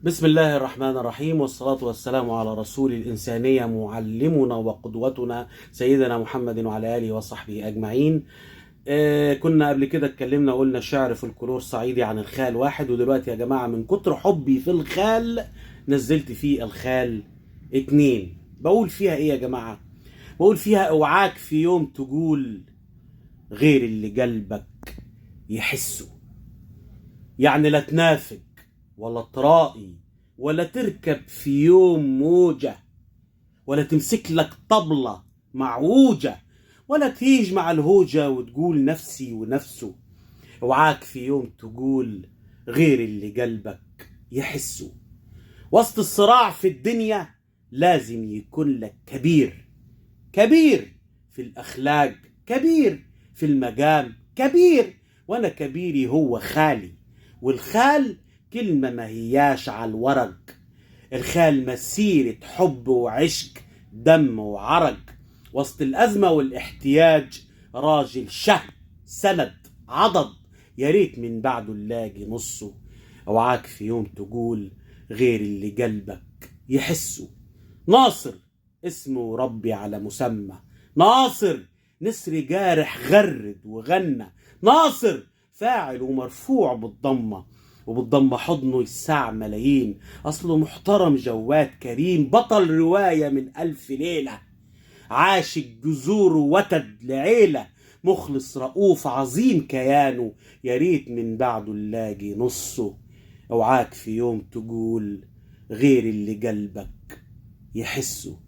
بسم الله الرحمن الرحيم، والصلاة والسلام على رسول الإنسانية معلمنا وقدوتنا سيدنا محمد وعلى آله وصحبه أجمعين. كنا قبل كده اتكلمنا وقلنا شعر فولكلور صعيدي عن الخال واحد، ودلوقتي يا جماعة من كتر حبي في الخال نزلت فيه الخال 2. بقول فيها ايه يا جماعة؟ بقول فيها اوعاك في يوم تقول غير اللي قلبك يحسه. يعني لا تنافق ولا ترائي ولا تركب في يوم موجة، ولا تمسك لك طبلة معوجة، ولا تهيج مع الهوجة وتقول نفسي ونفسه. اوعاك في يوم تقول غير اللي قلبك يحسه. وسط الصراع في الدنيا لازم يكون لك كبير، كبير في الأخلاق، كبير في المقام، كبير. وأنا كبيري هو خالي، والخال كلمة ما هياش على الورق. الخال مسيرة حب وعشق، دم وعرق. وسط الأزمة والاحتياج راجل سند عضد، يا ريت من بعده نلاقي نصه. اوعاك في يوم تقول غير اللي قلبك يحسه. ناصر اسمه ربي على مسمى، ناصر نسر جارح غرد وغنى، ناصر فاعل ومرفوع بالضمة، وبالضمة حضنه يسع ملايين. أصله محترم جواد كريم، بطل رواية من 1000 ليلة، عاشق جذور وتد لعيلة، مخلص رؤوف عظيم كيانه، يا ريت من بعده نلاقي نصه. اوعاك في يوم تقول غير اللي قلبك يحسه.